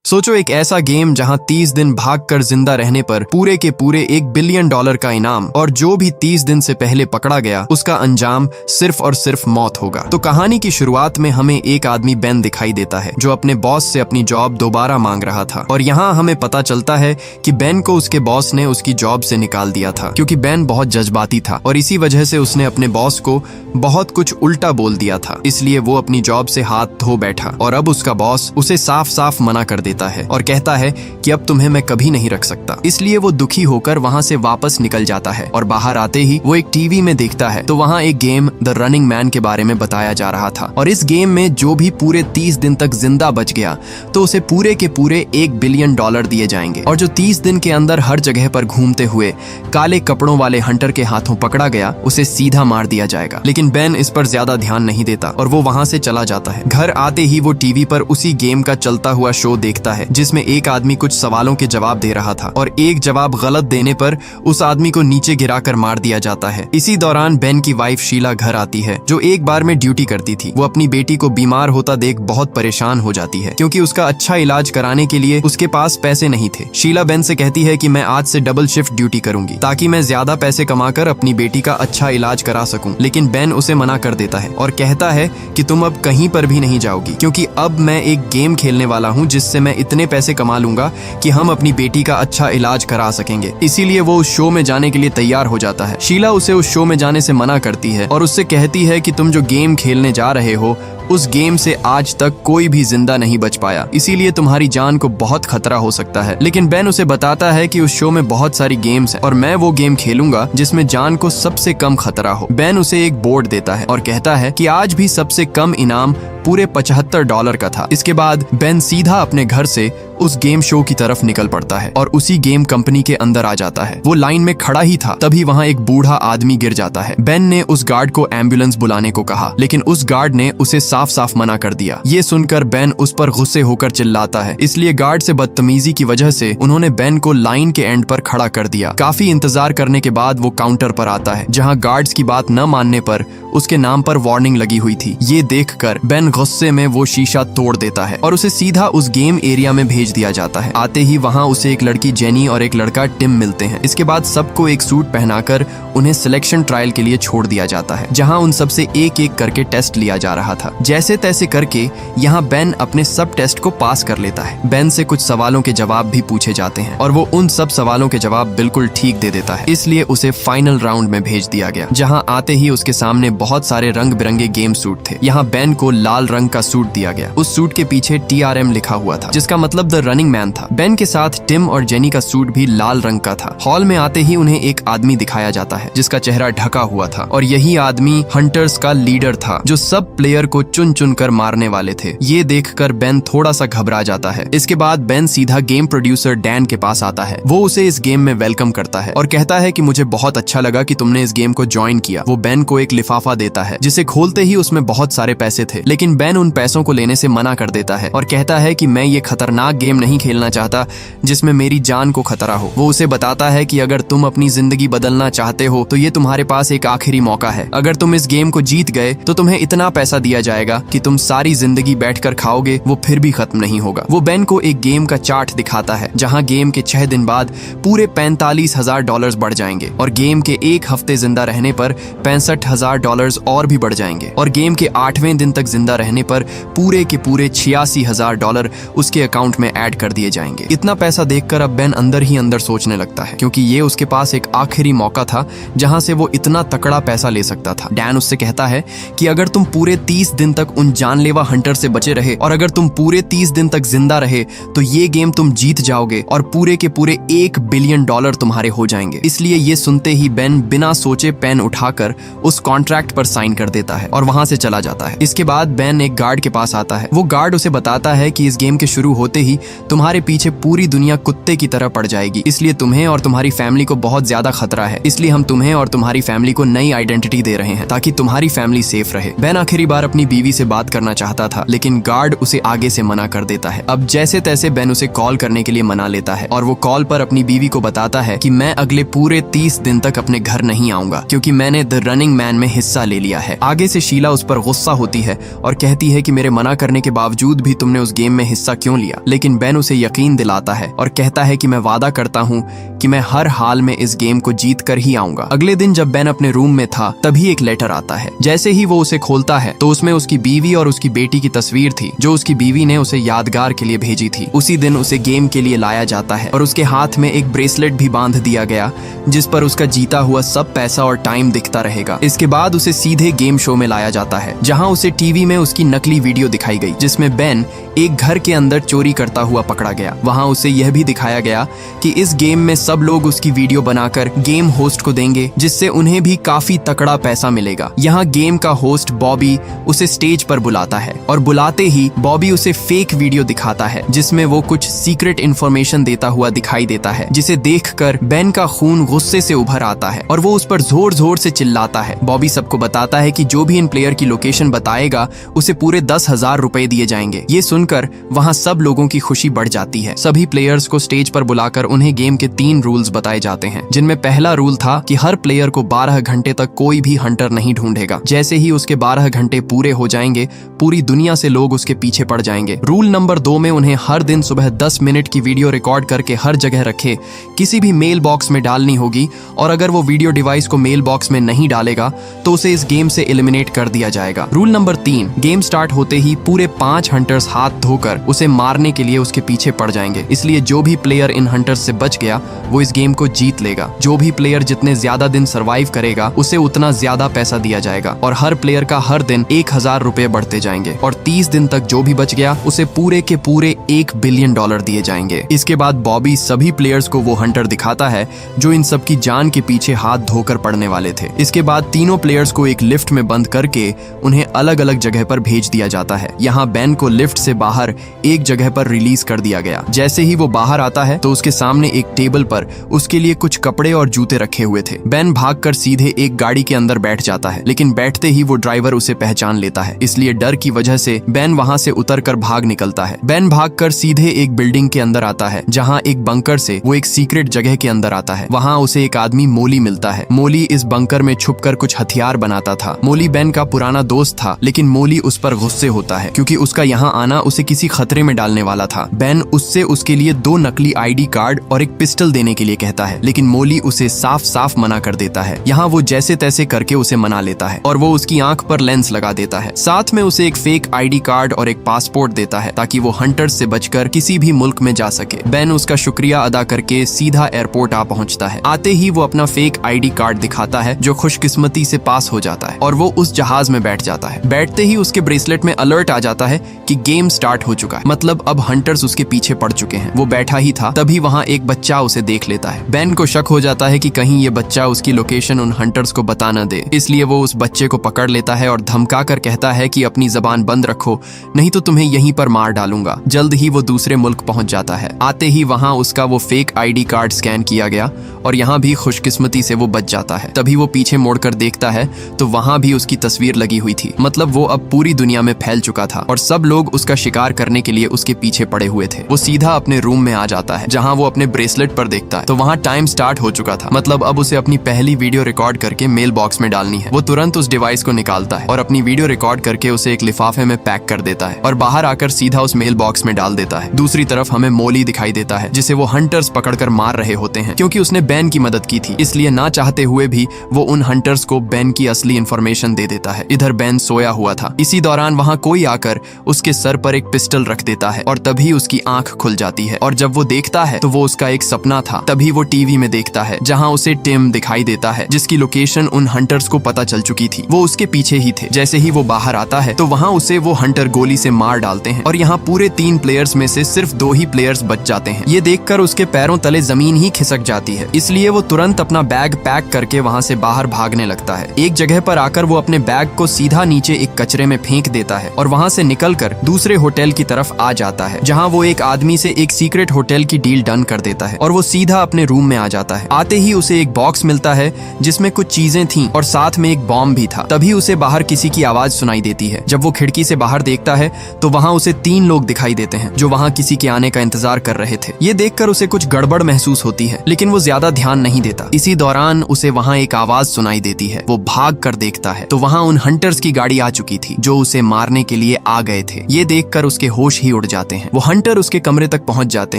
सोचो एक ऐसा गेम जहां 30 दिन भागकर जिंदा रहने पर पूरे के पूरे $1 बिलियन का इनाम, और जो भी 30 दिन से पहले पकड़ा गया उसका अंजाम सिर्फ और सिर्फ मौत होगा। तो कहानी की शुरुआत में हमें एक आदमी बेन दिखाई देता है जो अपने बॉस से अपनी जॉब दोबारा मांग रहा था, और यहाँ हमें पता चलता है कि बेन को उसके बॉस ने उसकी जॉब से निकाल दिया था क्योंकि बेन बहुत जज्बाती था और इसी वजह से उसने अपने बॉस को बहुत कुछ उल्टा बोल दिया था। इसलिए वो अपनी जॉब से हाथ धो बैठा और अब उसका बॉस उसे साफ साफ मना कर देता है और कहता है कि अब तुम्हें मैं कभी नहीं रख सकता। इसलिए वो दुखी होकर वहाँ से वापस निकल जाता है और बाहर आते ही वो एक टीवी में देखता है तो वहाँ एक गेम द रनिंग मैन के बारे में बताया जा रहा था, और इस गेम में जो भी पूरे 30 दिन तक जिंदा बच गया तो उसे पूरे के पूरे $1 बिलियन दिए जाएंगे, और जो 30 दिन के अंदर हर जगह पर घूमते हुए काले कपड़ों वाले हंटर के हाथों पकड़ा गया उसे सीधा मार दिया जाएगा। लेकिन बेन इस पर ज्यादा ध्यान नहीं देता और वो वहाँ से चला जाता है। घर आते ही वो टीवी पर उसी गेम का चलता हुआ शो देखता है जिसमें एक आदमी कुछ सवालों के जवाब दे रहा था और एक जवाब गलत देने पर उस आदमी को नीचे गिराकर मार दिया जाता है। इसी दौरान बेन की वाइफ शीला घर आती है जो एक बार में ड्यूटी करती थी। वो अपनी बेटी को बीमार होता देख बहुत परेशान हो जाती है क्योंकि उसका अच्छा इलाज कराने के लिए उसके पास पैसे नहीं थे। शीला बेन से कहती है कि मैं आज से डबल शिफ्ट ड्यूटी करूंगी ताकि मैं ज्यादा पैसे कमाकर अपनी बेटी का अच्छा इलाज करा सकूं, लेकिन बेन उसे मना कर देता है और कहता है कि तुम अब कहीं पर भी नहीं जाओगी क्योंकि अब मैं एक गेम खेलने वाला हूं जिससे मैं इतने पैसे कमा लूंगा कि हम अपनी बेटी का अच्छा इलाज करा सकेंगे। इसीलिए वो उस शो में जाने के लिए तैयार हो जाता है। शीला उसे उस शो में जाने से मना करती है और उससे कहती है कि तुम जो गेम खेलने जा रहे हो उस गेम से आज तक कोई भी जिंदा नहीं बच पाया, इसीलिए तुम्हारी जान को बहुत खतरा हो सकता है। लेकिन बेन उसे बताता है कि उस शो में बहुत सारी गेम्स हैं और मैं वो गेम खेलूंगा जिसमें जान को सबसे कम खतरा हो। बेन उसे एक बोर्ड देता है और कहता है कि आज भी सबसे कम इनाम पूरे $75 का था। इसके बाद बेन सीधा अपने घर से उस गेम शो की तरफ निकल पड़ता है और उसी गेम कंपनी के अंदर आ जाता है। वो लाइन में खड़ा ही था तभी वहाँ एक बूढ़ा आदमी गिर जाता है। बेन ने उस गार्ड को एम्बुलेंस बुलाने को कहा लेकिन उस गार्ड ने उसे साफ साफ मना कर दिया। ये सुनकर बेन उस पर गुस्से होकर चिल्लाता है, इसलिए गार्ड से बदतमीजी की वजह से उन्होंने बेन को लाइन के एंड पर खड़ा कर दिया। काफी इंतजार करने के बाद वो काउंटर पर आता है जहाँ गार्ड्स की बात न मानने पर उसके नाम पर वार्निंग लगी हुई थी। ये देखकर बेन गुस्से में वो शीशा तोड़ देता है और उसे सीधा उस गेम एरिया में भेज दिया जाता है। आते ही वहाँ उसे एक लड़की जेनी और एक लड़का टिम मिलते हैं। इसके बाद सबको एक सूट पहनाकर उन्हें सिलेक्शन ट्रायल के लिए छोड़ दिया जाता है जहाँ उन सबसे एक एक करके टेस्ट लिया जा रहा था। जैसे तैसे करके यहाँ बेन अपने सब टेस्ट को पास कर लेता है। बेन से कुछ सवालों के जवाब भी पूछे जाते हैं और वो उन सब सवालों के जवाब बिल्कुल ठीक दे देता है, इसलिए उसे फाइनल राउंड में भेज दिया गया जहाँ आते ही उसके सामने बहुत सारे रंग बिरंगे गेम सूट थे। यहाँ बेन को लाल रंग का सूट दिया गया। उस सूट के पीछे TRM लिखा हुआ था जिसका मतलब द रनिंग मैन था। बेन के साथ टिम और जेनी का सूट भी लाल रंग का था। हॉल में आते ही उन्हें एक आदमी दिखाया जाता है जिसका चेहरा ढका हुआ था और यही आदमी हंटर्स का लीडर था जो सब प्लेयर को चुन चुन कर मारने वाले थे। ये देखकर बेन थोड़ा सा घबरा जाता है। इसके बाद बेन सीधा गेम प्रोड्यूसर डैन के पास आता है। वो उसे इस गेम में वेलकम करता है और कहता है कि मुझे बहुत अच्छा लगा कि तुमने इस गेम को ज्वाइन किया। वो बेन को एक लिफाफा देता है जिसे खोलते ही उसमें बहुत सारे पैसे थे, लेकिन बेन उन पैसों को लेने से मना कर देता है और कहता है कि मैं ये खतरनाक गेम नहीं खेलना चाहता जिसमें मेरी जान को खतरा हो। वो उसे बताता है कि अगर तुम अपनी जिंदगी बदलना चाहते हो तो ये तुम्हारे पास एक आखिरी मौका है। अगर तुम इस गेम को जीत गए तो तुम्हें इतना पैसा दिया जाएगा कि तुम सारी जिंदगी बैठकर खाओगे, वो फिर भी खत्म नहीं होगा। वो बेन को एक गेम का चार्ट दिखाता है जहाँ गेम के 6 दिन बाद पूरे $45,000 बढ़ जाएंगे और गेम के एक हफ्ते जिंदा रहने पर $65,000 और भी बढ़ जाएंगे और गेम के 8वें दिन तक जिंदा रहने पर पूरे के पूरे $86,000 उसके अकाउंट में ऐड कर दिए जाएंगे। इतना पैसा देखकर अब बेन अंदर ही अंदर सोचने लगता है क्योंकि ये उसके पास एक आखिरी मौका था जहां से वो इतना तकड़ा पैसा ले सकता था। डैन उससे कहता है कि अगर तुम पूरे 30 दिन तक उन जानलेवा हंटर से बचे रहे और अगर तुम पूरे 30 दिन तक जिंदा रहे तो ये गेम तुम जीत जाओगे और पूरे के पूरे $1 बिलियन तुम्हारे हो जाएंगे। इसलिए ये सुनते ही बेन बिना सोचे पेन उठाकर उस कॉन्ट्रैक्ट पर साइन कर देता है और वहां से चला जाता है। इसके बाद बेन एक गार्ड के पास आता है। वो गार्ड उसे बताता है कि इस गेम के शुरू होते ही तुम्हारे पीछे पूरी दुनिया कुत्ते की तरह पड़ जाएगी, इसलिए तुम्हें और तुम्हारी फैमिली को बहुत ज्यादा खतरा है। इसलिए हम तुम्हें और तुम्हारी फैमिली को नई आइडेंटिटी दे रहे हैं ताकि तुम्हारी फैमिली सेफ रहे। बेन आखिरी बार अपनी बीवी से बात करना चाहता था लेकिन गार्ड उसे आगे से मना कर देता है। अब जैसे तैसे बेन उसे कॉल करने के लिए मना लेता है और वो कॉल पर अपनी बीवी को बताता है कि मैं अगले पूरे 30 दिन तक अपने घर नहीं आऊंगा क्योंकि मैंने द रनिंग मैन में हिस्सा हिस्सा ले लिया है। आगे से शीला उस पर गुस्सा होती है और कहती है कि मेरे मना करने के बावजूद भी तुमने उस गेम में हिस्सा क्यों लिया। लेकिन बेन उसे यकीन दिलाता है और कहता है कि मैं वादा करता हूँ कि मैं हर हाल में इस गेम को जीत कर ही आऊंगा। अगले दिन जब बेन अपने रूम में था तभी एक लेटर आता है। जैसे ही वो उसे खोलता है तो उसमें उसकी बीवी और उसकी बेटी की तस्वीर थी जो उसकी बीवी ने उसे यादगार के लिए भेजी थी। उसी दिन उसे गेम के लिए लाया जाता है और उसके हाथ में एक ब्रेसलेट भी बांध दिया गया जिस पर उसका जीता हुआ सब पैसा और टाइम दिखता रहेगा। इसके बाद उसे सीधे गेम शो में लाया जाता है जहां उसे टीवी में उसकी नकली वीडियो दिखाई गई जिसमें बेन एक घर के अंदर चोरी करता हुआ पकड़ा गया। वहां उसे यह भी दिखाया गया कि इस गेम में सब लोग उसकी वीडियो बनाकर गेम होस्ट को देंगे जिससे उन्हें भी काफी तकड़ा पैसा मिलेगा। यहाँ गेम का होस्ट बॉबी उसे स्टेज पर बुलाता है और बुलाते ही बॉबी उसे फेक वीडियो दिखाता है जिसमें वो कुछ सीक्रेट इन्फॉर्मेशन देता हुआ दिखाई देता है जिसे देखकर बेन का खून गुस्से से उभर आता है और वो उस पर जोर जोर से चिल्लाता है। बॉबी सबको बताता है कि जो भी इन प्लेयर की लोकेशन बताएगा उसे पूरे 10,000 रुपए दिए जाएंगे। ये सुनकर वहाँ सब लोगों की खुशी बढ़ जाती है। सभी प्लेयर्स को स्टेज पर बुलाकर उन्हें गेम के 3 रूल्स बताए जाते हैं जिनमें पहला रूल था कि हर प्लेयर को 12 घंटे तक कोई भी हंटर नहीं ढूंढेगा। जैसे ही उसके 12 घंटे पूरे हो जाएंगे पूरी दुनिया से लोग उसके पीछे पड़ जाएंगे। रूल नंबर 2 में उन्हें हर दिन सुबह 10 मिनट की वीडियो रिकॉर्ड करके हर जगह रखे किसी भी मेल बॉक्स में डालनी होगी और अगर वो वीडियो डिवाइस को मेल बॉक्स में नहीं डालेगा तो उसे इस गेम से एलिमिनेट कर दिया जाएगा। रूल नंबर 3, गेम स्टार्ट होते ही पूरे 5 हंटर्स हाथ धोकर उसे मारने के लिए उसके पीछे पड़ जाएंगे। इसलिए जो भी प्लेयर इन हंटर्स से बच गया वो इस गेम को जीत लेगा। जो भी प्लेयर जितने ज्यादा दिन सर्वाइव करेगा उसे उतना ज्यादा पैसा दिया जाएगा और हर प्लेयर का हर दिन 1,000 रुपए बढ़ते जाएंगे और 30 दिन तक जो भी बच गया उसे पूरे के पूरे $1 बिलियन दिए जाएंगे। इसके बाद बॉबी सभी प्लेयर्स को वो हंटर दिखाता है जो इन सब की जान के पीछे हाथ धोकर पड़ने वाले थे। इसके बाद तीनों प्लेयर्स को एक लिफ्ट में बंद करके उन्हें अलग अलग जगह पर भेज दिया जाता है। यहाँ बेन को लिफ्ट से बाहर एक जगह पर रिलीज कर दिया गया। जैसे ही वो बाहर आता है तो उसके सामने एक टेबल पर उसके लिए कुछ कपड़े और जूते रखे हुए थे। बेन भागकर सीधे एक गाड़ी के अंदर बैठ जाता है लेकिन बैठते ही वो ड्राइवर उसे पहचान लेता है। इसलिए डर की वजह से बेन वहां से उतरकर भाग निकलता है। बेन भागकर सीधे एक बिल्डिंग के अंदर आता है जहां एक बंकर से वो एक सीक्रेट जगह के अंदर आता है। वहां उसे एक आदमी मोली मिलता है। मोली इस बंकर में छुपकर कुछ हथियार बनाता था। मोली बेन का पुराना दोस्त था लेकिन मोली उस पर गुस्से होता है क्योंकि उसका यहाँ आना उसे किसी खतरे में डालने वाला था। बेन उससे उसके लिए 2 नकली ID कार्ड और एक पिस्टल देने के लिए कहता है लेकिन मोली उसे साफ साफ मना कर देता है। यहाँ वो जैसे तैसे करके उसे मना लेता है और वो उसकी आंख पर लेंस लगा देता है। साथ में उसे एक फेक ID कार्ड और एक पासपोर्ट देता है ताकि वो हंटर्स से बचकर किसी भी मुल्क में जा सके। बेन उसका शुक्रिया अदा करके सीधा एयरपोर्ट आ पहुंचता है। आते ही वो अपना फेक ID कार्ड दिखाता है जो खुशकिस्मती से पास हो जाता है और वो उस जहाज में बैठ जाता है। बैठते ही उसके ब्रेसलेट में अलर्ट आ जाता है कि गेम स्टार्ट हो चुका है, मतलब अब हंटर्स उसके पीछे पड़ चुके हैं। वो बैठा ही था तभी वहाँ एक बच्चा उसे देख लेता है। बेन को शक हो जाता है कि कहीं ये बच्चा उसकी लोकेशन उन हंटर्स को बता न दे, इसलिए वो उस बच्चे को पकड़ लेता है और धमका कर कहता है कि अपनी जबान बंद रखो नहीं तो तुम्हें यहीं पर मार डालूंगा। जल्द ही वो दूसरे मुल्क पहुंच जाता है। आते ही वहाँ उसका वो फेक ID कार्ड स्कैन किया गया और यहाँ भी खुशकिस्मती से वो बच जाता है। तभी वो पीछे मोड़कर देखता है तो वहाँ भी उसकी तस्वीर लगी हुई थी, मतलब वो अब पूरी दुनिया में फैल चुका था और सब लोग उसका शिकार करने के लिए उसके पीछे पड़े हुए थे। वो सीधा अपने रूम में आ जाता है जहाँ वो अपने ब्रेसलेट पर देखता है तो वहाँ टाइम स्टार्ट हो चुका था, मतलब अब उसे अपनी पहली वीडियो रिकॉर्ड करके मेल बॉक्स में डालनी है। वो तुरंत उस डिवाइस को निकालता है और अपनी वीडियो रिकॉर्ड करके उसे एक लिफाफे में पैक कर देता है और बाहर आकर सीधा उस मेल बॉक्स में डाल देता है। दूसरी तरफ हमें मोली दिखाई देता है जिसे वो हंटर्स पकड़कर मार रहे होते हैं। क्योंकि उसने बेन की मदद की थी इसलिए ना चाहते हुए भी वो उन हंटर्स को बेन की असली इंफॉर्मेशन दे देता है। इधर बेन सोया हुआ था। इसी दौरान वहाँ कोई आकर उसके सर पर एक पिस्टल रख देता है और तभी उसकी आंख खुल जाती है और जब वो देखता है तो वो उसका एक सपना था। तभी वो टीवी में देखता है जहाँ उसे टिम दिखाई देता है जिसकी लोकेशन उन हंटर्स को पता चल चुकी थी। वो उसके पीछे ही थे। जैसे ही वो बाहर आता है तो वहाँ उसे वो हंटर गोली से मार डालते हैं और यहाँ पूरे 3 प्लेयर्स में से सिर्फ 2 ही प्लेयर्स बच जाते हैं। ये देखकर उसके पैरों तले जमीन ही खिसक जाती है, इसलिए वो तुरंत अपना बैग पैक करके वहाँ से बाहर भागने लगता है। एक जगह पर आकर वो अपने बैग को सीधा नीचे एक कचरे में फेंक देता है और वहाँ से निकलकर दूसरे होटल की तरफ आ जाता है जहाँ वो एक आदमी से एक सीक्रेट होटल की डील डन कर देता है और वो सीधा अपने रूम में आ जाता है। आते ही उसे एक बॉक्स मिलता है जिसमें कुछ चीजें थीं और साथ में एक बॉम्ब भी था। तभी उसे बाहर किसी की आवाज सुनाई देती है। जब वो खिड़की से बाहर देखता है तो वहाँ उसे 3 लोग दिखाई देते हैं जो वहाँ किसी के आने का इंतजार कर रहे थे। ये देखकर उसे कुछ गड़बड़ महसूस होती है लेकिन वो ज्यादा ध्यान नहीं देता। इसी दौरान उसे वहाँ एक आवाज सुनाई देती है। वो भाग कर देखता है तो वहाँ उन हंटर्स की गाड़ी आ चुकी थी जो उसे मारने के लिए आ गए थे। ये देखकर उसके होश ही उड़ जाते हैं। वो हंटर उसके कमरे तक पहुंच जाते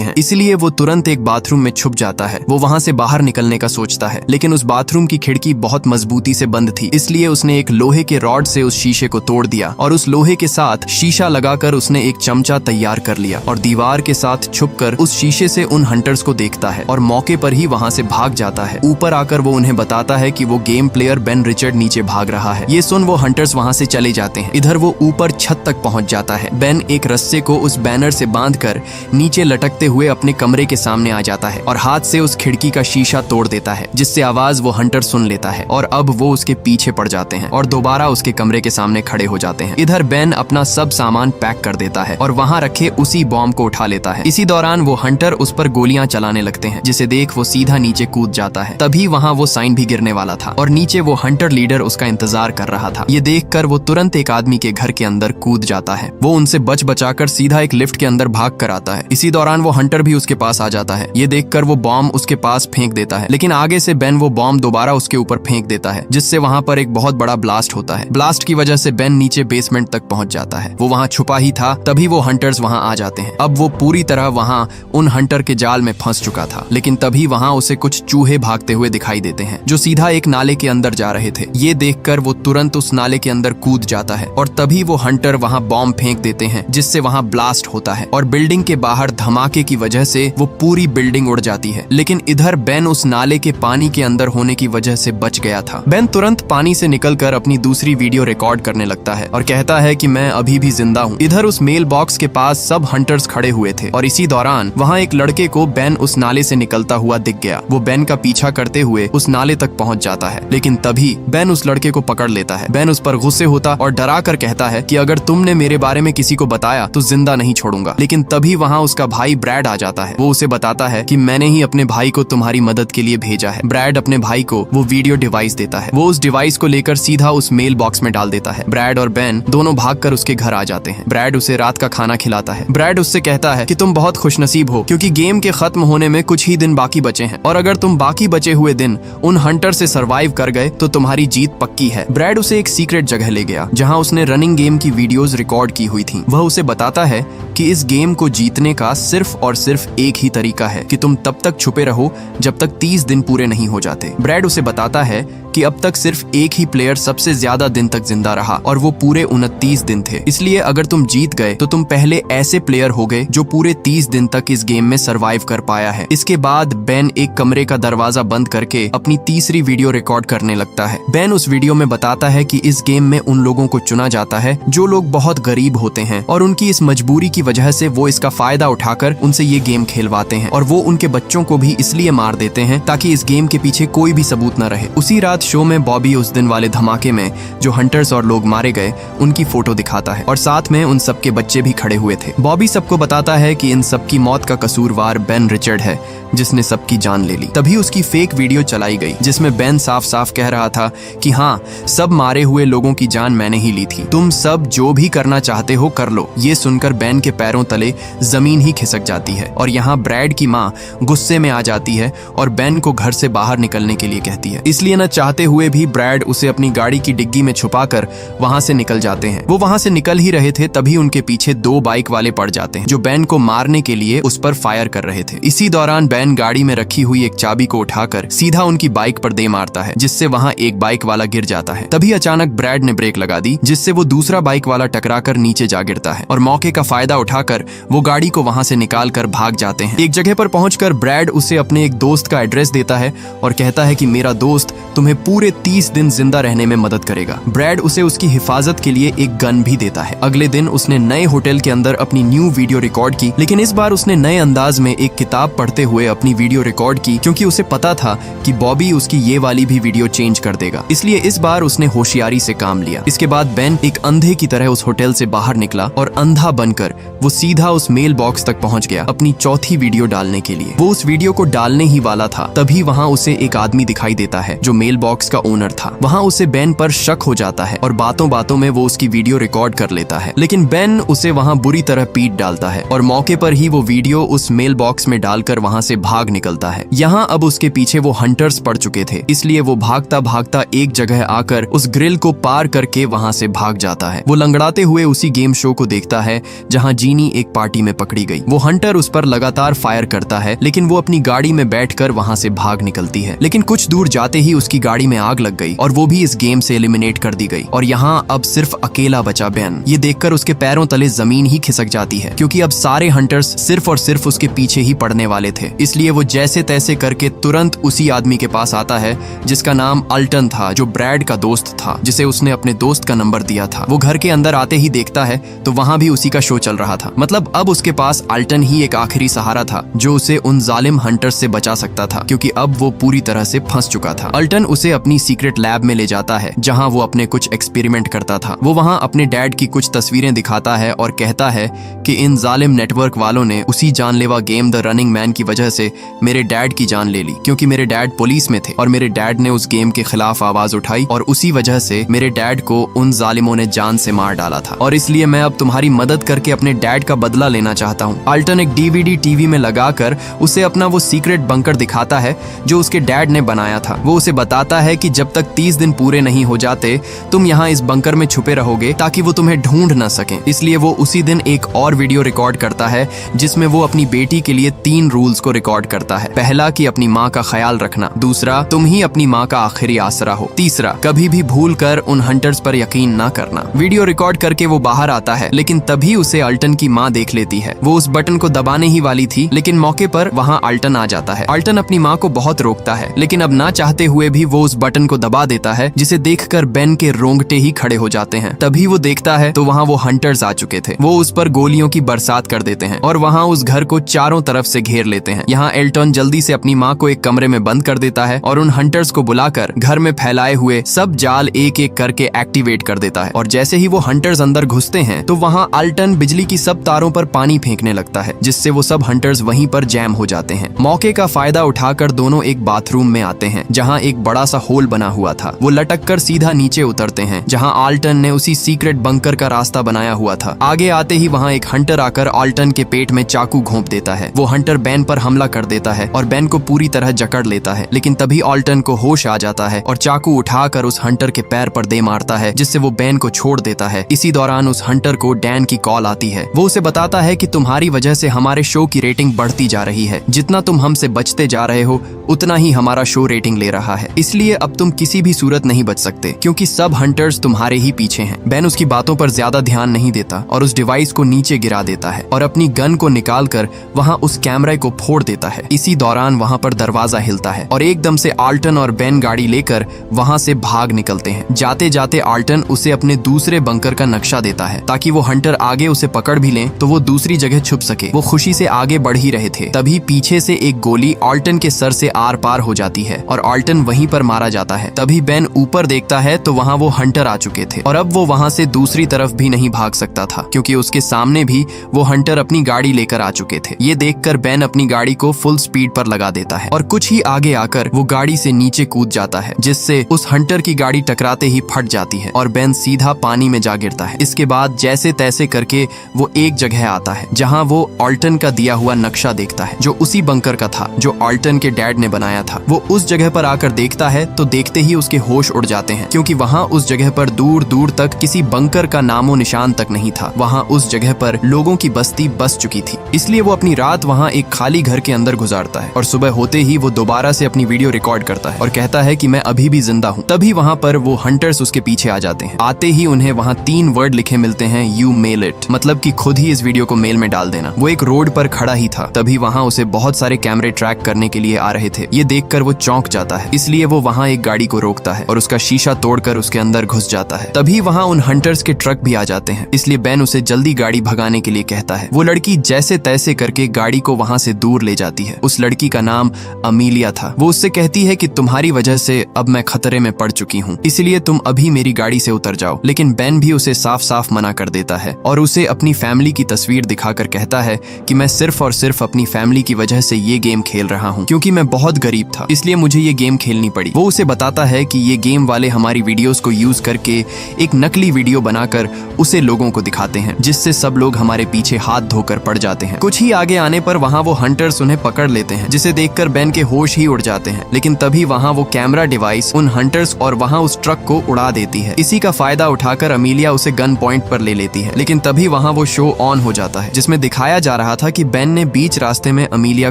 हैं, इसलिए वो तुरंत एक बाथरूम में छुप जाता है। वो वहाँ से बाहर निकलने का सोचता है, लेकिन उस बाथरूम की खिड़की बहुत मजबूती से बंद थी, इसलिए उसने एक लोहे के रॉड से उस शीशे को तोड़ दिया और उस लोहे के साथ शीशा लगाकर उसने एक चमचा तैयार कर लिया और दीवार के साथ छुपकर उस शीशे से उन हंटर्स को देखता है और मौके पर ही वहाँ से भाग जाता है। ऊपर आकर वो उन्हें बताता है कि वो गेम प्लेयर बेन रिचर्ड नीचे भाग रहा है। ये सुन वो हंटर्स वहाँ से चले जाते हैं। इधर वो ऊपर छत तक पहुँच जाता है। बेन एक रस्से को उस बैनर से बांधकर नीचे लटकते हुए अपने कमरे के सामने आ जाता है और हाथ से उस खिड़की का शीशा तोड़ देता है, जिससे आवाज वो हंटर सुन लेता है और अब वो उसके पीछे पड़ जाते हैं और दोबारा उसके कमरे के सामने खड़े हो जाते हैं। इधर बेन अपना सब सामान पैक कर देता है और वहाँ रखे उसी बॉम्ब को उठा लेता है। इसी दौरान वो हंटर उस पर गोलियां चलाने लगते हैं, जिसे देख वो सीधा नीचे कूद जाता है। तभी वहाँ वो साइन भी गिरने वाला था और नीचे वो हंटर लीडर उसका इंतजार कर रहा था। ये देखकर वो तुरंत एक आदमी के घर के अंदर कूद जाता है। वो उनसे बच बचाकर सीधा एक लिफ्ट के अंदर भाग कर आता है। इसी दौरान वो हंटर भी उसके पास आ जाता है। ये देखकर वो बॉम्ब उसके पास फेंक देता है, लेकिन आगे से बेन वो बॉम्ब दोबारा उसके ऊपर फेंक देता है, जिससे वहाँ पर एक बहुत बड़ा ब्लास्ट होता है। ब्लास्ट की वजह से बेन नीचे बेसमेंट तक पहुंच जाता है। वो वहाँ छुपा ही था, तभी वो हंटर्स वहाँ आ जाते हैं। अब वो पूरी तरह वहाँ उन हंटर के जाल में फंस चुका था, लेकिन तभी वहाँ उसे कुछ चूहे भागते हुए दिखाई देते हैं जो सीधा एक नाले के अंदर जा रहे थे। ये देखकर वो तुरंत उस नाले के अंदर कूद जाता है और तभी वो हंटर वहाँ बॉम्ब फेंक देते हैं, जिससे वहाँ ब्लास्ट होता है और बिल्डिंग के बाहर धमाके की वजह से वो पूरी बिल्डिंग उड़ जाती है। लेकिन इधर बेन उस नाले के पानी के अंदर होने की वजह से बच गया था। बेन तुरंत पानी से निकलकर अपनी दूसरी वीडियो रिकॉर्ड करने लगता है और कहता है कि मैं अभी भी जिंदा हूँ। इधर उस मेल बॉक्स के पास सब हंटर्स खड़े हुए थे और इसी दौरान वहाँ एक लड़के को बेन उस नाले से निकलता हुआ दिख गया। वो बेन का पीछा करते हुए उस नाले तक पहुँच जाता है, लेकिन तभी बेन उस लड़के को पकड़ लेता है। बेन उस पर गुस्से होता और डरा कर कहता है कि अगर तुमने मेरे बारे में किसी को बताया तो जिंदा नहीं छोड़ूंगा। लेकिन तभी वहाँ उसका भाई ब्रैड आ जाता है। वो उसे बताता है कि मैंने ही अपने भाई को तुम्हारी मदद के लिए भेजा है। ब्रैड अपने भाई को वो वीडियो डिवाइस देता है। वो उस डिवाइस को लेकर सीधा उस मेल बॉक्स में डाल देता है। ब्रैड और बेन दोनों भागकर उसके घर आ जाते हैं। ब्रैड उसे रात का खाना खिलाता है। ब्रैड उससे कहता है कि तुम बहुत खुशनसीब हो, क्योंकि गेम के खत्म होने में कुछ ही दिन बाकी बचे हैं और अगर तुम बाकी बचे हुए दिन उन हंटर से सरवाइव कर गए तो तुम्हारी जीत पक्की है। ब्रैड उसे एक सीक्रेट जगह ले गया जहां उसने रनिंग गेम की वीडियोस रिकॉर्ड की हुई थी। वह उसे बताता है कि इस गेम को जीतने का सिर्फ और सिर्फ एक ही तरीका है कि तुम तब तक छुपे रहो जब तक 30 दिन पूरे नहीं हो जाते। ब्रैड उसे बताता है कि अब तक सिर्फ एक ही प्लेयर सबसे ज्यादा दिन तक जिंदा रहा और वो पूरे 29 दिन थे। इसलिए अगर तुम जीत गए तो तुम पहले ऐसे प्लेयर हो गए जो पूरे 30 दिन तक इस गेम में सरवाइव कर पाया है। इसके बाद बेन एक कमरे का दरवाजा बंद करके अपनी तीसरी वीडियो रिकॉर्ड करने लगता है। बेन उस वीडियो में बताता है कि इस गेम में उन लोगों को चुना जाता है जो लोग बहुत गरीब होते हैं और उनकी इस मजबूरी की वजह से वो इसका फायदा उठाकर उनसे ये गेम खेलवाते हैं और वो उनके बच्चों को भी इसलिए मार देते हैं ताकि इस गेम के पीछे कोई भी सबूत न रहे। उसी रात शो में बॉबी उस दिन वाले धमाके में जो हंटर्स और लोग मारे गए उनकी फोटो दिखाता है और साथ में उन सबके बच्चे भी खड़े हुए थे। बॉबी सबको बताता है कि इन सबकी मौत का कसूरवार बेन रिचर्ड है जिसने सबकी जान ले ली। तभी उसकी फेक वीडियो चलाई गई जिसमें बेन साफ साफ कह रहा था कि हाँ, सब मारे हुए लोगों की जान मैंने ही ली थी, तुम सब जो भी करना चाहते हो कर लो। ये सुनकर बेन के पैरों तले जमीन ही खिसक जाती है और यहाँ ब्रैड की माँ गुस्से में आ जाती है और बेन को घर से बाहर निकलने के लिए कहती है। इसलिए न चाहते हुए भी ब्रैड उसे अपनी गाड़ी की डिग्गी में छुपाकर वहां से निकल जाते हैं। वो वहां से निकल ही रहे थे तभी उनके पीछे 2 बाइक वाले पड़ जाते हैं जो बेन को मारने के लिए उस पर फायर कर रहे थे। इसी दौरान बेन गाड़ी में रखी हुई एक चाबी को उठाकर सीधा उनकी बाइक पर दे मारता है जिससे वहां एक बाइक वाला गिर जाता है। तभी अचानक ब्रैड ने ब्रेक लगा दी जिससे वो दूसरा बाइक वाला टकराकर नीचे जा गिरता है और मौके का फायदा उठाकर वो गाड़ी को वहां से निकाल कर भाग जाते हैं। एक जगह पर पहुंचकर ब्रैड उसे अपने एक दोस्त का एड्रेस देता है और कहता है कि मेरा दोस्त तुम्हें पूरे 30 दिन जिंदा रहने में मदद करेगा। ब्रैड उसे उसकी हिफाजत के लिए एक गन भी देता है। अगले दिन उसने नए होटल के अंदर अपनी न्यू वीडियो रिकॉर्ड की, लेकिन इस बार उसने नए अंदाज में एक किताब पढ़ते हुए अपनी वीडियो रिकॉर्ड की क्योंकि उसे पता था कि बॉबी उसकी ये वाली भी वीडियो चेंज कर देगा। इसलिए इस बार उसने होशियारी से काम लिया। इसके बाद बेन एक अंधे की तरह उस होटल से बाहर निकला और अंधा बनकर वो सीधा उस मेल बॉक्स तक पहुंच गया अपनी चौथी वीडियो डालने के लिए। वो उस वीडियो को डालने ही वाला था तभी वहां उसे एक आदमी दिखाई देता है जो मेल बॉक्स बॉक्स का ओनर था। वहाँ उसे बेन पर शक हो जाता है और बातों बातों में वो उसकी वीडियो रिकॉर्ड कर लेता है, लेकिन बेन उसे वहाँ बुरी तरह पीट डालता है और मौके पर ही वो वीडियो उस मेल बॉक्स में डालकर वहाँ से भाग निकलता है। यहाँ अब उसके पीछे वो हंटर्स पड़ चुके थे, इसलिए वो भागता भागता एक जगह आकर उस ग्रिल को पार करके वहाँ से भाग जाता है। वो लंगड़ाते हुए उसी गेम शो को देखता है जहाँ जीनी एक पार्टी में पकड़ी गई। वो हंटर उस पर लगातार फायर करता है, लेकिन वो अपनी गाड़ी में बैठकर वहाँ से भाग निकलती है। लेकिन कुछ दूर जाते ही उसकी गाड़ी में आग लग गई और वो भी इस गेम से एलिमिनेट कर दी गई और यहाँ अब सिर्फ अकेला बचा बेन। ये देखकर उसके पैरों तले जमीन ही खिसक जाती है, क्योंकि अब सारे हंटर्स सिर्फ और सिर्फ उसके पीछे ही पड़ने वाले थे। इसलिए वो जैसे तैसे करके तुरंत उसी आदमी के पास आता है जिसका नाम अल्टन था, जो ब्रैड का दोस्त था, जिसे उसने अपने दोस्त का नंबर दिया था। वो घर के अंदर आते ही देखता है तो वहाँ भी उसी का शो चल रहा था। मतलब अब उसके पास अल्टन ही एक आखिरी सहारा था जो उसे उन जालिम हंटर्स से बचा सकता था, क्योंकि अब वो पूरी तरह से फंस चुका था। अल्टन उसे अपनी सीक्रेट लैब में ले जाता है जहाँ वो अपने कुछ एक्सपेरिमेंट करता था। वो वहाँ अपने डैड की कुछ तस्वीरें दिखाता है और कहता है कि इन जालिम नेटवर्क वालों ने उसी जानलेवा गेम द रनिंग मैन की वजह से मेरे डैड की जान ले ली, क्योंकि मेरे डैड पुलिस में थे और मेरे डैड ने उस गेम के खिलाफ आवाज उठाई और उसी वजह से मेरे डैड को उन जालिमों ने जान से मार डाला था और इसलिए मैं अब तुम्हारी मदद करके अपने डैड का बदला लेना चाहता हूँ। अल्टन एक डीवीडी टीवी में लगाकर उसे अपना वो सीक्रेट बंकर दिखाता है जो उसके डैड ने बनाया था। वो उसे बताता है कि जब तक 30 दिन पूरे नहीं हो जाते तुम यहाँ इस बंकर में छुपे रहोगे ताकि वो तुम्हें ढूंढ न सकें। इसलिए वो उसी दिन एक और वीडियो रिकॉर्ड करता है जिसमें वो अपनी बेटी के लिए 3 रूल्स को रिकॉर्ड करता है। पहला कि अपनी माँ का ख्याल रखना, दूसरा तुम ही अपनी माँ का आखिरी आसरा हो, तीसरा कभी भी भूल कर उन हंटर्स पर यकीन ना करना। वीडियो रिकॉर्ड करके वो बाहर आता है, लेकिन तभी उसे अल्टन की माँ देख लेती है। वो उस बटन को दबाने ही वाली थी, लेकिन मौके पर वहाँ अल्टन आ जाता है। अल्टन अपनी माँ को बहुत रोकता है, लेकिन अब ना चाहते हुए भी वो उस बटन को दबा देता है, जिसे देखकर बेन के रोंगटे ही खड़े हो जाते हैं। तभी वो देखता है तो वहाँ वो हंटर्स आ चुके थे। वो उस पर गोलियों की बरसात कर देते हैं और वहाँ उस घर को चारों तरफ से घेर लेते हैं। यहाँ एल्टन जल्दी से अपनी माँ को एक कमरे में बंद कर देता है और उन हंटर्स को बुलाकर घर में फैलाए हुए सब जाल एक एक करके एक्टिवेट कर देता है। और जैसे ही वो हंटर्स अंदर घुसते हैं तो वहाँ अल्टन बिजली की सब तारों पर पानी फेंकने लगता है, जिससे वो सब हंटर्स वहीं पर जैम हो जाते हैं। मौके का फायदा उठाकर दोनों एक बाथरूम में आते हैं जहाँ एक बड़ा सा होल बना हुआ था। वो लटक कर सीधा नीचे उतरते हैं जहाँ अल्टन ने उसी सीक्रेट बंकर का रास्ता बनाया हुआ था। आगे आते ही वहाँ एक हंटर आकर अल्टन के पेट में चाकू घोंप देता है। वो हंटर बेन पर हमला कर देता है और बेन को पूरी तरह जकड़ लेता है, लेकिन तभी अल्टन को होश आ जाता है और चाकू उठाकर उस हंटर के पैर पर दे मारता है, जिससे वो बेन को छोड़ देता है। इसी दौरान उस हंटर को डैन की कॉल आती है। वो उसे बताता है कि तुम्हारी वजह से हमारे शो की रेटिंग बढ़ती जा रही है, जितना तुम हमसे बचते जा रहे हो उतना ही हमारा शो रेटिंग ले रहा है, इसलिए अब तुम किसी भी सूरत नहीं बच सकते क्योंकि सब हंटर्स तुम्हारे ही पीछे हैं। बेन उसकी बातों पर ज्यादा ध्यान नहीं देता और उस डिवाइस को नीचे गिरा देता है और अपनी गन को निकालकर वहाँ उस कैमरे को फोड़ देता है। इसी दौरान वहाँ पर दरवाजा हिलता है और एकदम से अल्टन और बेन गाड़ी लेकर वहाँ से भाग निकलते हैं। जाते जाते अल्टन उसे अपने दूसरे बंकर का नक्शा देता है ताकि वो हंटर आगे उसे पकड़ भी लें तो वो दूसरी जगह छुप सके। वो खुशी से आगे बढ़ ही रहे थे, तभी पीछे से एक गोली अल्टन के सर से आर पार हो जाती है और अल्टन वहीं पर मारा जाता है। तभी बेन ऊपर देखता है तो वहाँ वो हंटर आ चुके थे और अब वो वहाँ से दूसरी तरफ भी नहीं भाग सकता था क्योंकि उसके सामने भी वो हंटर अपनी गाड़ी लेकर आ चुके थे। ये देखकर बेन अपनी गाड़ी को फुल स्पीड पर लगा देता है और कुछ ही आगे आकर वो गाड़ी से नीचे कूद जाता है, जिससे उस हंटर की गाड़ी टकराते ही फट जाती है और बेन सीधा पानी में जा गिरता है। इसके बाद जैसे तैसे करके वो एक जगह आता है जहाँ वो अल्टन का दिया हुआ नक्शा देखता है जो उसी बंकर का था जो अल्टन के डैड ने बनाया था। वो उस जगह पर आकर देखता है तो देखते ही उसके होश उड़ जाते हैं क्योंकि वहाँ उस जगह पर दूर दूर तक किसी बंकर का नामो निशान तक नहीं था। वहाँ उस जगह पर लोगों की बस्ती बस चुकी थी, इसलिए वो अपनी रात वहाँ एक खाली घर के अंदर गुजारता है और सुबह होते ही वो दोबारा से अपनी वीडियो रिकॉर्ड करता है और कहता है कि मैं अभी भी जिंदा हूँ। तभी वहाँ पर वो हंटर्स उसके पीछे आ जाते हैं। आते ही उन्हें वहाँ 3 वर्ड लिखे मिलते हैं, यू मेल इट, मतलब कि खुद ही इस वीडियो को मेल में डाल देना। वो एक रोड पर खड़ा ही था, तभी वहाँ उसे बहुत सारे कैमरे ट्रैक करने के लिए आ रहे थे। ये देखकर वो चौंक जाता है, इसलिए वो वहाँ एक गाड़ी को रोकता है और उसका शीशा तोड़कर उसके अंदर घुस जाता है। तभी वहाँ उन हंटर्स के ट्रक भी आ जाते हैं, इसलिए बेन उसे जल्दी गाड़ी भगाने के लिए कहता है। वो लड़की जैसे तैसे करके गाड़ी को वहाँ से दूर ले जाती है। उस लड़की का नाम अमीलिया था। वो उससे कहती है कि तुम्हारी वजह से अब मैं खतरे में पड़ चुकी हूँ, इसलिए तुम अभी मेरी गाड़ी से उतर जाओ। लेकिन बेन भी उसे साफ साफ मना कर देता है और उसे अपनी फैमिली की तस्वीर दिखाकर कहता है कि मैं सिर्फ और सिर्फ अपनी फैमिली की वजह से ये गेम खेल रहा हूँ क्योंकि मैं बहुत गरीब था, इसलिए मुझे ये गेम खेलनी पड़ी। वो उसे बताता है कि ये गेम वाले हमारी वीडियोस को यूज करके एक नकली वीडियो बनाकर उसे लोगों को दिखाते हैं, जिससे सब लोग हमारे पीछे हाथ धोकर पड़ जाते हैं। कुछ ही आगे आने पर वहाँ वो हंटर्स उन्हें पकड़ लेते हैं, जिसे देखकर बेन के होश ही उड़ जाते हैं। लेकिन तभी वहाँ वो कैमरा डिवाइस उन हंटर्स और वहाँ उस ट्रक को उड़ा देती है। इसी का फायदा उठाकर अमीलिया उसे गन पॉइंट पर ले लेती है। लेकिन तभी वहाँ वो शो ऑन हो जाता है, जिसमें दिखाया जा रहा था कि बेन ने बीच रास्ते में अमीलिया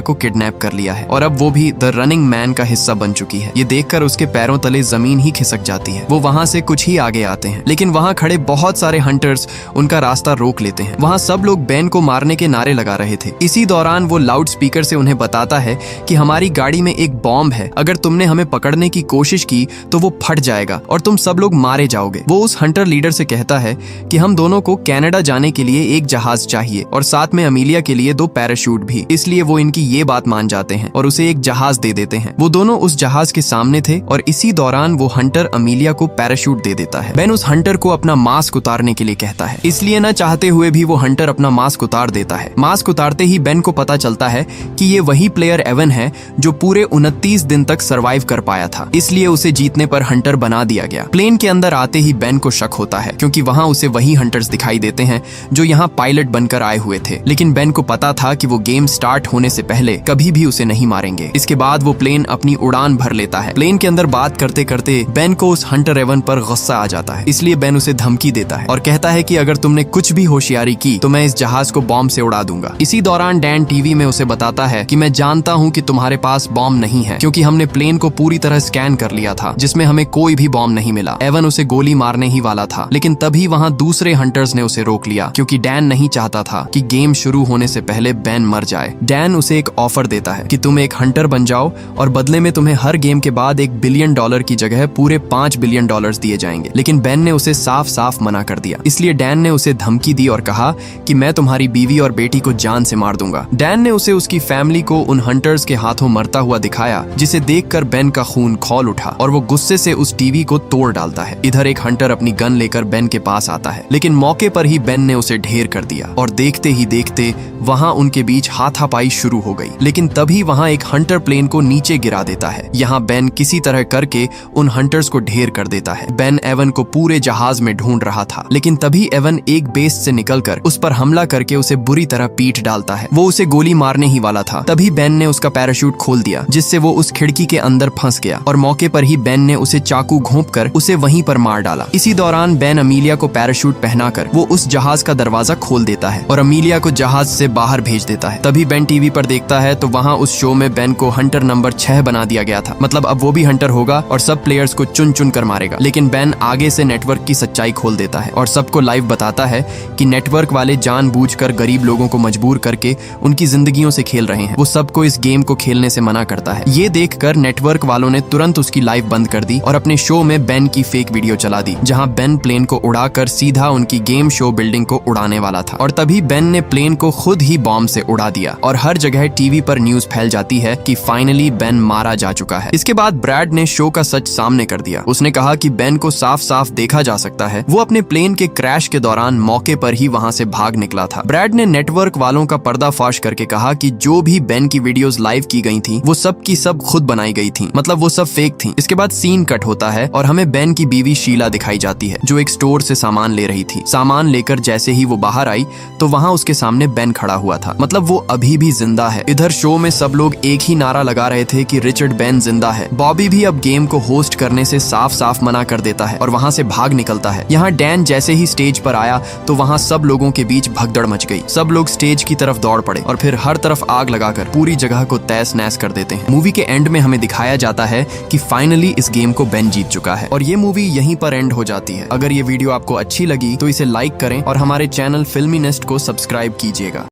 को किडनैप कर लिया है और अब वो भी द रनिंग मैन का हिस्सा बन चुकी है। ये देखकर उसके पैरों तले जमीन ही खिसक जाती है। वो वहाँ से कुछ ही आगे आते हैं, लेकिन वहाँ खड़े बहुत सारे हंटर्स उनका रास्ता रोक लेते हैं। वहाँ सब लोग बेन को मारने के नारे लगा रहे थे। इसी दौरान वो लाउड स्पीकर से उन्हें बताता है कि हमारी गाड़ी में एक बॉम्ब है, अगर तुमने हमें पकड़ने की कोशिश की तो वो फट जाएगा और तुम सब लोग मारे जाओगे। वो उस हंटर लीडर से कहता है कि हम दोनों को कनाडा जाने के लिए एक जहाज चाहिए और साथ में अमीलिया के लिए 2 पैराशूट भी। इसलिए वो इनकी ये बात मान जाते हैं और उसे एक जहाज दे देते हैं। वो दोनों उस जहाज के सामने थे और इसी दौरान वो हंटर अमीलिया को पैराशूट दे देता है। बेन उस हंटर को अपना मास्क उतारने के लिए कहता है, इसलिए न चाहते हुए भी वो हंटर अपना मास्क उतार देता है। मास्क उतारते ही बेन को पता चलता है कि ये वही प्लेयर एवन है जो पूरे 29 दिन तक सरवाइव कर पाया था, इसलिए उसे जीतने पर हंटर बना दिया गया। प्लेन के अंदर आते ही बेन को शक होता है, क्योंकि वहाँ उसे वही हंटर्स दिखाई देते हैं जो यहाँ पायलट बनकर आए हुए थे। लेकिन बेन को पता था कि वो गेम स्टार्ट होने से पहले कभी भी उसे नहीं मारेंगे। इसके बाद वो प्लेन अपनी उड़ान भर लेता है। प्लेन के अंदर बात करते करते बेन को उस हंटर एवन पर गुस्सा आ जाता है, इसलिए बेन उसे धमकी देता है और कहता है कि अगर तुमने कुछ भी होशियारी की तो मैं इस जहाज को बॉम्ब से उड़ा दूंगा। इसी दौरान डैन टीवी में उसे बताता है कि मैं जानता हूँ कि तुम्हारे पास बॉम्ब नहीं है, क्योंकि हमने प्लेन को पूरी तरह स्कैन कर लिया था, जिसमें हमें कोई भी बॉम्ब नहीं मिला। एवन उसे गोली मारने ही वाला था, लेकिन तभी वहाँ दूसरे हंटर्स ने उसे रोक लिया, क्योंकि डैन नहीं चाहता था कि गेम शुरू होने से पहले बेन मर जाए। डैन उसे एक ऑफर देता है कि तुम एक हंटर बन जाओ और बदले में तुम्हें हर गेम के बाद $1 बिलियन की जगह पूरे $5 बिलियन दिए जाएंगे। लेकिन बेन ने उसे साफ साफ मना कर दिया। इसलिए डैन ने उसे धमकी दी और कहा कि मैं तुम्हारी बीवी और बेटी को जान से मार दूंगा। डैन ने उसे उसकी फैमिली को उन हंटर्स के हाथों मरता हुआ दिखाया, जिसे देखकर बेन का खून खौल उठा और वो गुस्से से उस टीवी को तोड़ डालता है। इधर एक हंटर अपनी गन लेकर बेन के पास आता है, लेकिन मौके पर ही बेन ने उसे ढेर कर दिया और देखते ही देखते वहाँ उनके बीच हाथापाई शुरू हो गई। लेकिन तभी वहाँ एक हंटर प्लेन को नीचे गिरा देता है। यहाँ बेन किसी तरह करके उन हंटर्स को ढेर कर देता है। बेन एवन को पूरे जहाज में ढूंढ रहा था, लेकिन तभी एवन एक बेस से निकलकर उस पर हमला करके उसे बुरी तरह पीट डालता है। वो उसे गोली मारने ही वाला था, तभी बेन ने उसका पैराशूट खोल दिया, जिससे वो उस खिड़की के अंदर फंस गया और मौके पर ही बेन ने उसे चाकू घोंपकर उसे वहीं पर मार डाला। इसी दौरान बेन अमीलिया को पैराशूट पहनाकर वो उस जहाज का दरवाजा खोल देता है और अमीलिया को जहाज से बाहर भेज देता है। तभी बेन टीवी पर देखता है तो वहाँ उस शो में बेन को हंटर नंबर 6 बना दिया गया था। मतलब अब वो भी हंटर होगा और सब प्लेयर्स को चुन चुन कर मारेगा। लेकिन बेन आगे से नेटवर्क की सच्चाई खोल देता है और सबको लाइव बताता है कि नेटवर्क वाले जानबूझकर गरीब लोगों को मजबूर करके उनकी जिंदगियों से खेल रहे हैं। वो सबको इस गेम को खेलने से मना करता है। ये देखकर नेटवर्क वालों ने तुरंत उसकी लाइव बंद कर दी और अपने शो में बेन की फेक वीडियो चला दी, जहां बेन प्लेन को उड़ाकर सीधा उनकी गेम शो बिल्डिंग को उड़ाने वाला था। और तभी बेन ने प्लेन को खुद ही बॉम्ब से उड़ा दिया और हर जगह टीवी पर न्यूज फैल जाती है कि फाइनली बेन मारा जा चुका है। इसके बाद ब्रैड ने शो का सच सामने कर दिया। उसने कहा कि बेन को साफ साफ देखा जा सकता है वो अपने प्लेन के क्रैश के दौरान मौके पर ही वहां से भाग निकला था। ब्रैड ने नेटवर्क वालों का पर्दाफाश करके कहा कि जो भी बेन की वीडियोस लाइव की गई थी वो सब की सब खुद बनाई गई थी, मतलब वो सब फेक थी। इसके बाद सीन कट होता है और हमें बेन की बीवी शीला दिखाई जाती है, जो एक स्टोर से सामान ले रही थी। सामान लेकर जैसे ही वो बाहर आई तो वहाँ उसके सामने बेन खड़ा हुआ था, मतलब वो अभी भी जिंदा है। इधर शो में सब लोग एक ही नारा लगा रहे थे कि रिचर्ड बेन जिंदा है। बॉबी भी अब गेम को होस्ट करने से साफ साफ मना कर देता है और वहाँ से भाग निकलता है। यहाँ डैन जैसे ही स्टेज पर आया तो वहाँ सब लोगों के बीच भगदड़ मच गई। सब लोग स्टेज की तरफ दौड़ पड़े और फिर हर तरफ आग लगाकर पूरी जगह को तहस नहस कर देते हैं। मूवी के एंड में हमें दिखाया जाता है कि फाइनली इस गेम को बेन जीत चुका है और ये मूवी यहीं पर एंड हो जाती है। अगर ये वीडियो आपको अच्छी लगी तो इसे लाइक करें और हमारे चैनल फिल्मी नेस्ट को सब्सक्राइब कीजिएगा।